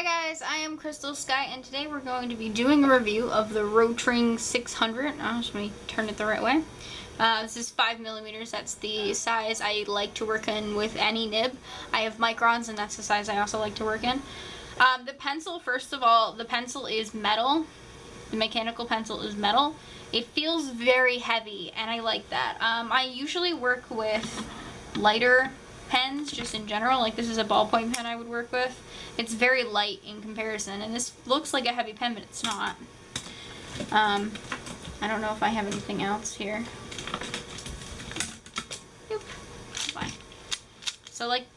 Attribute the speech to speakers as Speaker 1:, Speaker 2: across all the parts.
Speaker 1: guys, I am Crystal Sky, and today we're going to be doing a review of the Rotring 600. Let me turn it the right way. This is 5mm. That's the size I like to work in with any nib. I have microns, and that's the size I also like to work in. The pencil, first of all, the pencil is metal. The mechanical pencil is metal. It feels very heavy, and I like that. I usually work with lighter pens, just in general. Like, this is a ballpoint pen I would work with. It's very light in comparison, and this looks like a heavy pen, but it's not. I don't know if I have anything else here. Nope. Fine. So, like,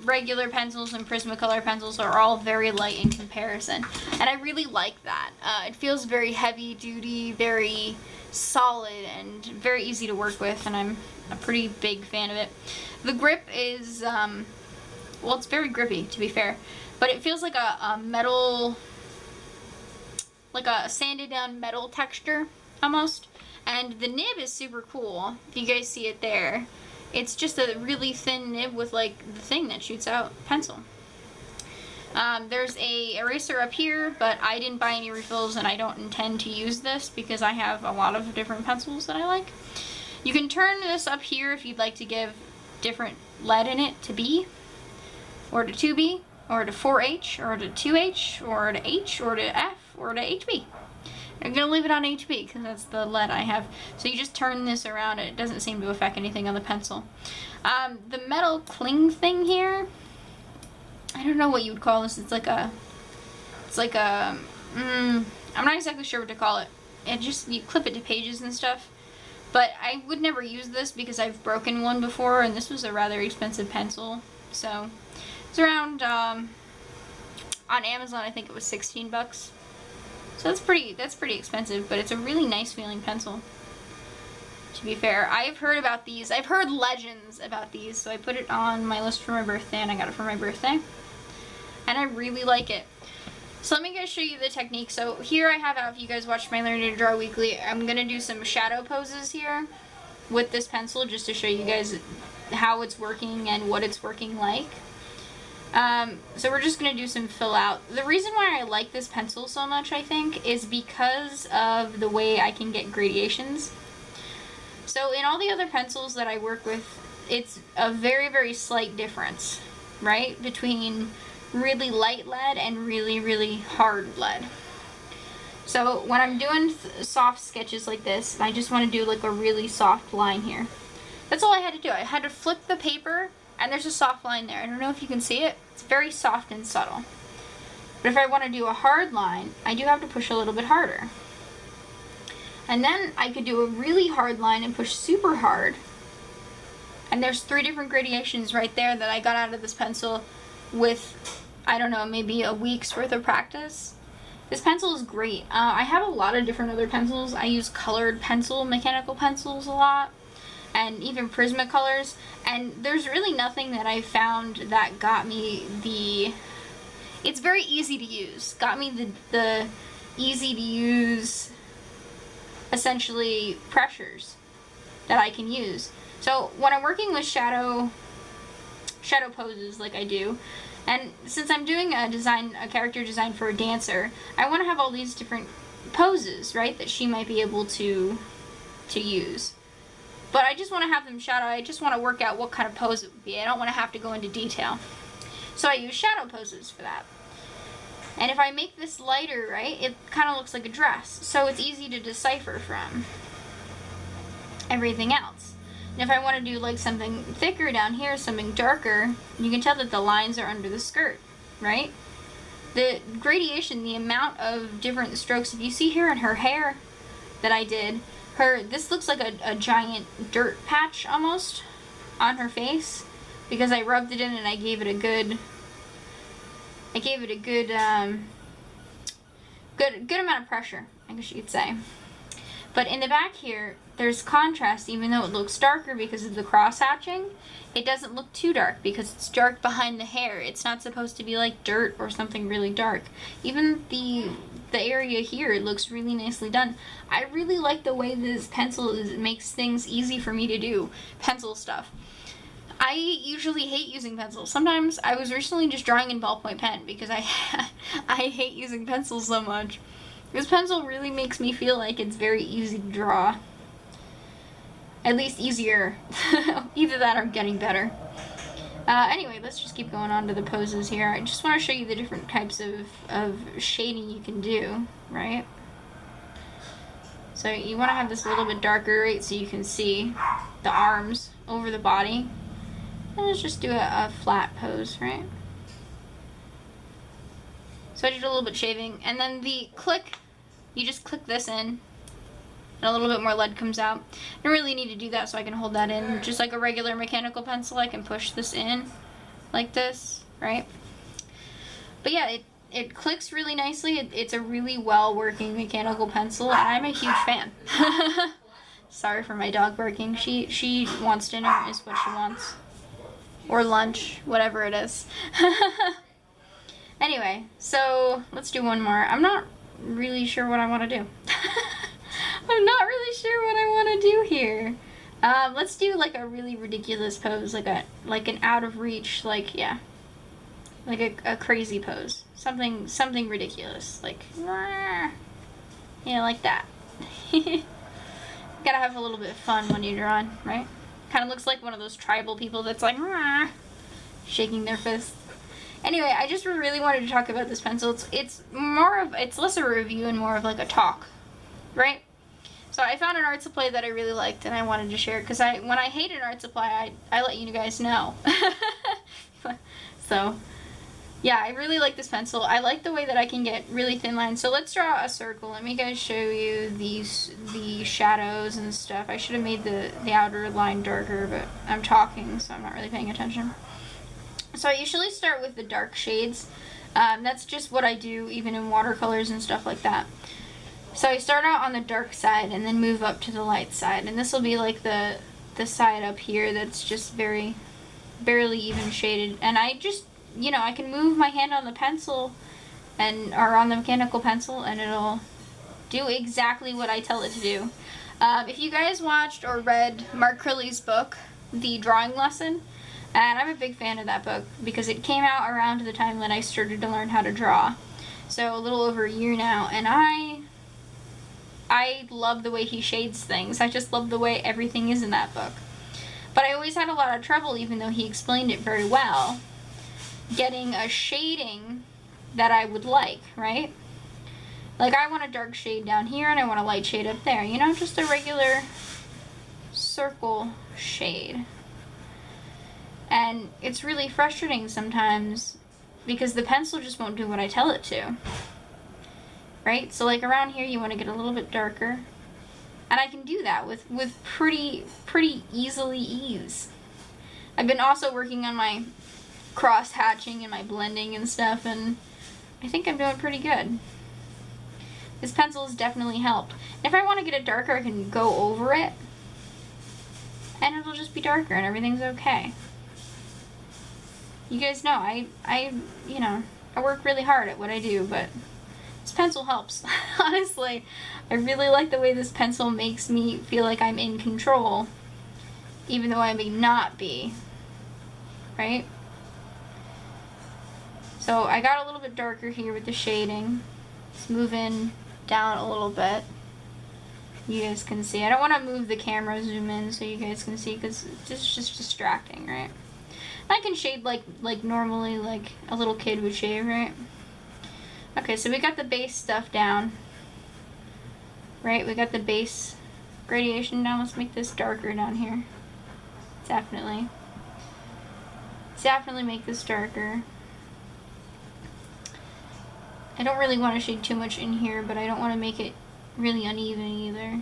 Speaker 1: regular pencils and Prismacolor pencils are all very light in comparison, and I really like that. It feels very heavy duty, very solid, and very easy to work with, and I'm a pretty big fan of it. The grip is, well, it's very grippy, to be fair, but it feels like a metal, like a sanded down metal texture, almost. And the nib is super cool, if you guys see it there. It's just a really thin nib with, like, the thing that shoots out pencil. There's a eraser up here, but I didn't buy any refills, and I don't intend to use this because I have a lot of different pencils that I like. You can turn this up here if you'd like to give different lead in it to B, or to 2B, or to 4H, or to 2H, or to H, or to F, or to HB. I'm going to leave it on HB because that's the lead I have. So you just turn this around and it doesn't seem to affect anything on the pencil. The metal cling thing here, I don't know what you would call this. It's like a, I'm not exactly sure what to call it. You clip it to pages and stuff. But I would never use this because I've broken one before, and this was a rather expensive pencil. So it's around, on Amazon I think it was 16 bucks. So that's pretty expensive, but it's a really nice feeling pencil, to be fair. I've heard about these. I've heard legends about these, so I put it on my list for my birthday, and I got it for my birthday. And I really like it. So let me guys show you the technique. So here I have, if you guys watch my Learning to Draw Weekly, I'm going to do some shadow poses here with this pencil just to show you guys how it's working and what it's working like. So we're just going to do some fill out. The reason why I like this pencil so much, I think, is because of the way I can get gradations. So in all the other pencils that I work with, it's a very, very slight difference, right, between really light lead and really, really hard lead. So when I'm doing soft sketches like this, I just want to do like a really soft line here. That's all I had to do. I had to flip the paper, and there's a soft line there. I don't know if you can see it. It's very soft and subtle. But if I want to do a hard line, I do have to push a little bit harder. And then I could do a really hard line and push super hard. And there's 3 different gradations right there that I got out of this pencil with, I don't know, maybe a week's worth of practice. This pencil is great. I have a lot of different other pencils. I use colored mechanical pencils a lot, and even Prismacolors, and there's really nothing that I found that got me it's very easy to use. Got me the easy to use, essentially, pressures that I can use. So when I'm working with shadow poses like I do, and since I'm doing a character design for a dancer, I want to have all these different poses, right, that she might be able to use. But I just want to have them shadow. I just want to work out what kind of pose it would be. I don't want to have to go into detail. So I use shadow poses for that. And if I make this lighter, right, it kind of looks like a dress. So it's easy to decipher from everything else. And if I want to do like something thicker down here, something darker, you can tell that the lines are under the skirt, right? The gradation, the amount of different strokes, if you see here in her hair that I did, this looks like a giant dirt patch almost on her face because I rubbed it in and I gave it a good good amount of pressure, I guess you could say. But in the back here, there's contrast. Even though it looks darker because of the cross hatching, it doesn't look too dark because it's dark behind the hair. It's not supposed to be like dirt or something really dark. Even the area here, it looks really nicely done. I really like the way this pencil makes things easy for me to do pencil stuff. I usually hate using pencils. Sometimes I was recently just drawing in ballpoint pen because I hate using pencils so much. This pencil really makes me feel like it's very easy to draw. At least easier. Either that or getting better. Anyway, let's just keep going on to the poses here. I just want to show you the different types of shading you can do, right? So you want to have this a little bit darker, right, so you can see the arms over the body. And let's just do a flat pose, right? So I did a little bit shaving, and then the click, you just click this in, and a little bit more lead comes out. I don't really need to do that, so I can hold that in. Just like a regular mechanical pencil, I can push this in like this, right? But yeah, it clicks really nicely. It's a really well-working mechanical pencil, and I'm a huge fan. Sorry for my dog barking. She wants dinner, is what she wants. Or lunch, whatever it is. Anyway, so let's do one more. I'm not really sure what I want to do. I'm not really sure what I want to do here. Let's do like a really ridiculous pose, like an out of reach, like, yeah, like a crazy pose, something ridiculous, like, yeah, like that. Gotta have a little bit of fun when you're drawing, right? Kind of looks like one of those tribal people that's like shaking their fists. Anyway, I just really wanted to talk about this pencil. It's less a review and more of like a talk, right? So I found an art supply that I really liked, and I wanted to share it because when I hate an art supply, I let you guys know. So yeah, I really like this pencil. I like the way that I can get really thin lines. So let's draw a circle. Let me guys show you the shadows and stuff. I should have made the outer line darker, but I'm talking, so I'm not really paying attention. So I usually start with the dark shades. That's just what I do even in watercolors and stuff like that. So I start out on the dark side and then move up to the light side. And this will be like the side up here that's just barely even shaded. And I just, you know, I can move my hand on the pencil or on the mechanical pencil, and it'll do exactly what I tell it to do. If you guys watched or read Mark Curley's book, The Drawing Lesson, and I'm a big fan of that book because it came out around the time that I started to learn how to draw. So a little over a year now, and I love the way he shades things. I just love the way everything is in that book. But I always had a lot of trouble, even though he explained it very well, getting a shading that I would like, right? Like, I want a dark shade down here and I want a light shade up there, you know, just a regular circle shade. And it's really frustrating sometimes because the pencil just won't do what I tell it to, right? So like around here you want to get a little bit darker, and I can do that with pretty ease. I've been also working on my cross hatching and my blending and stuff, and I think I'm doing pretty good. This pencil has definitely helped. If I want to get it darker, I can go over it and it'll just be darker and everything's okay. You guys know you know, I work really hard at what I do, but this pencil helps. Honestly, I really like the way this pencil makes me feel like I'm in control, even though I may not be, right? So I got a little bit darker here with the shading. Let's move in down a little bit. You guys can see. I don't want to move the camera, zoom in so you guys can see, because it's just distracting, right? I can shade like normally, like a little kid would shave, right? Okay, so we got the base stuff down, right? We got the base gradation down. Let's make this darker down here. Definitely make this darker. I don't really want to shade too much in here, but I don't want to make it really uneven either.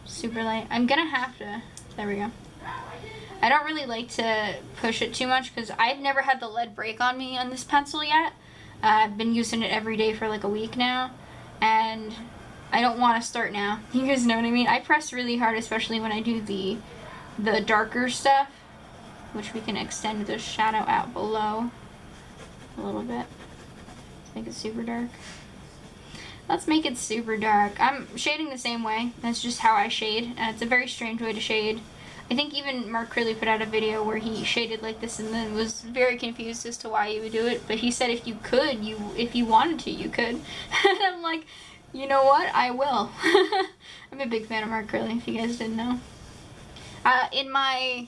Speaker 1: Super light. I'm gonna have to, there we go. I don't really like to push it too much because I've never had the lead break on me on this pencil yet. I've been using it every day for like a week now, and I don't want to start now. You guys know what I mean? I press really hard, especially when I do the darker stuff, which we can extend the shadow out below a little bit. Let's make it super dark. Let's make it super dark. I'm shading the same way. That's just how I shade. It's a very strange way to shade. I think even Mark Curley put out a video where he shaded like this and then was very confused as to why he would do it. But he said if you could, if you wanted to, you could. And I'm like, you know what? I will. I'm a big fan of Mark Curley, if you guys didn't know. In my,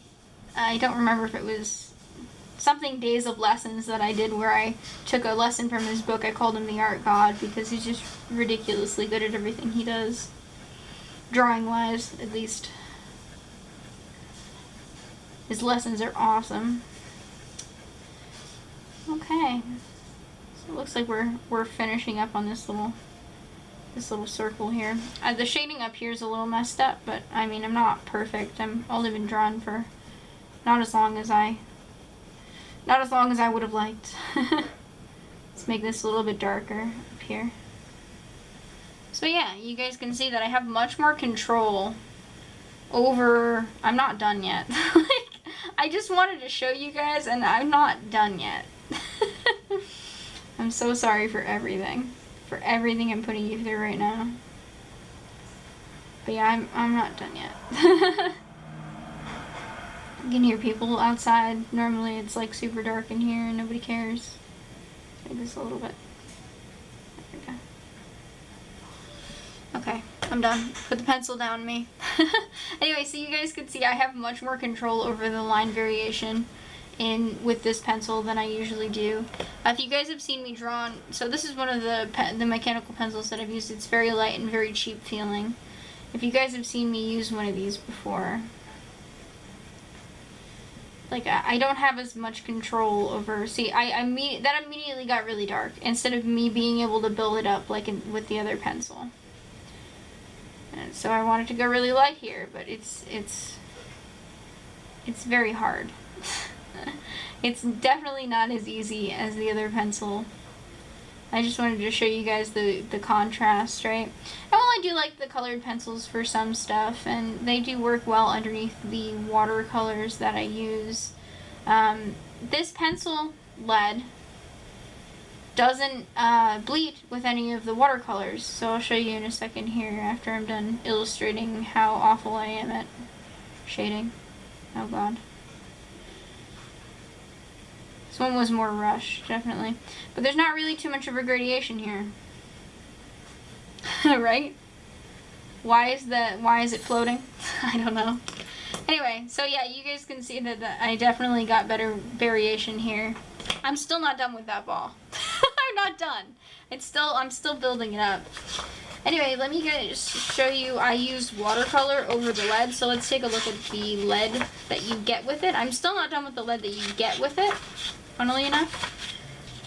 Speaker 1: I don't remember if it was something days of lessons that I did where I took a lesson from his book. I called him the art god because he's just ridiculously good at everything he does. Drawing wise, at least. His lessons are awesome. Okay. So it looks like we're finishing up on this little circle here. The shading up here is a little messed up, but I mean, I'm not perfect. I'm only been drawn for not as long as I would have liked. Let's make this a little bit darker up here. So yeah, you guys can see that I have much more control over, I'm not done yet. I just wanted to show you guys and I'm not done yet. I'm so sorry for everything I'm putting you through right now. But yeah, I'm not done yet. You can hear people outside. Normally it's like super dark in here and nobody cares. Make this a little bit. There we go. Okay, I'm done. Put the pencil down me. Anyway, so you guys can see I have much more control over the line variation with this pencil than I usually do. If you guys have seen me draw, so this is one of the mechanical pencils that I've used. It's very light and very cheap feeling. If you guys have seen me use one of these before, like I don't have as much control over. See, that immediately got really dark instead of me being able to build it up like with the other pencil. And so I wanted to go really light here, but it's very hard. It's definitely not as easy as the other pencil. I just wanted to show you guys the contrast, right? And while I do like the colored pencils for some stuff, and they do work well underneath the watercolors that I use, this pencil lead doesn't bleed with any of the watercolors. So I'll show you in a second here after I'm done illustrating how awful I am at shading. Oh god. This one was more rushed, definitely. But there's not really too much of a gradation here. Right? Why is it floating? I don't know. Anyway, so yeah, you guys can see that I definitely got better variation here. I'm still not done with that ball. I'm not done. I'm still building it up. Anyway, let me just show you, I used watercolor over the lead, so let's take a look at the lead that you get with it. I'm still not done with the lead that you get with it, funnily enough.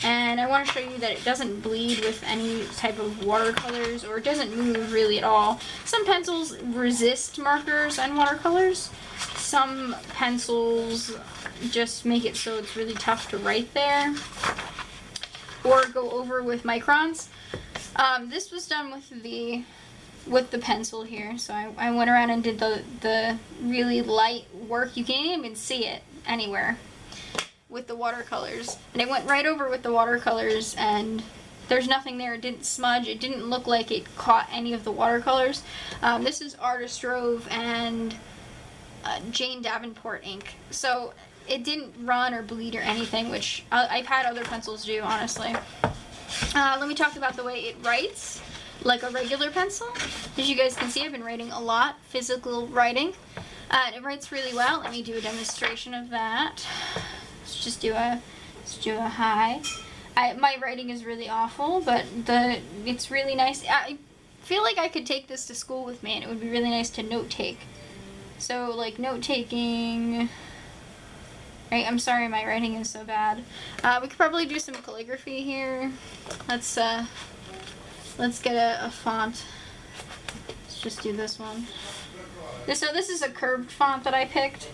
Speaker 1: And I want to show you that it doesn't bleed with any type of watercolors, or it doesn't move really at all. Some pencils resist markers and watercolors. Some pencils just make it so it's really tough to write there, or go over with microns. This was done with the pencil here, so I went around and did the really light work. You can't even see it anywhere with the watercolors, and it went right over with the watercolors, and there's nothing there. It didn't smudge. It didn't look like it caught any of the watercolors. This is Artist Rove and Jane Davenport ink, so it didn't run or bleed or anything, which I've had other pencils do, honestly. Let me talk about the way it writes like a regular pencil. As you guys can see, I've been writing a lot, physical writing. It writes really well. Let me do a demonstration of that. Let's do a hi. My writing is really awful, but it's really nice. I feel like I could take this to school with me, and it would be really nice to note take. So like note taking. Right, I'm sorry my writing is so bad. We could probably do some calligraphy here. Let's get a font. Let's just do this one. So this is a curved font that I picked,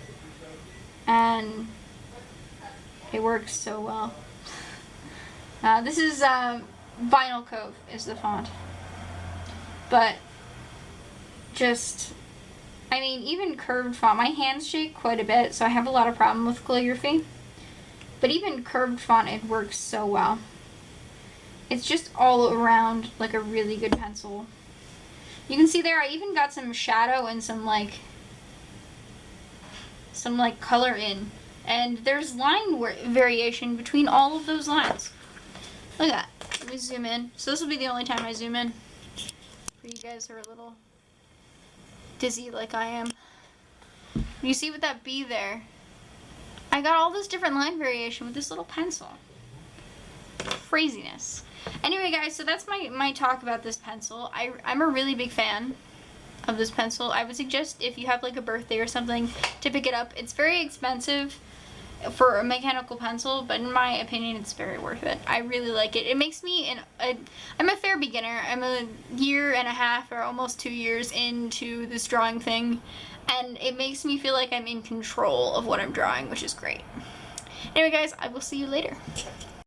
Speaker 1: and it works so well. This is Vinyl Cove is the font, but just, I mean, even curved font, my hands shake quite a bit, so I have a lot of problem with calligraphy, but even curved font, it works so well. It's just all around like a really good pencil. You can see there I even got some shadow and some like some like color in. And there's line variation between all of those lines. Look at that. Let me zoom in. So this will be the only time I zoom in. For you guys who are a little dizzy like I am. You see with that bee there? I got all this different line variation with this little pencil. Craziness. Anyway guys, so that's my talk about this pencil. I'm a really big fan of this pencil. I would suggest if you have like a birthday or something to pick it up. It's very expensive for a mechanical pencil, but in my opinion it's very worth it. I really like it. It makes me I'm a fair beginner. I'm a year and a half or almost 2 years into this drawing thing, and it makes me feel like I'm in control of what I'm drawing, which is great. Anyway guys, I will see you later.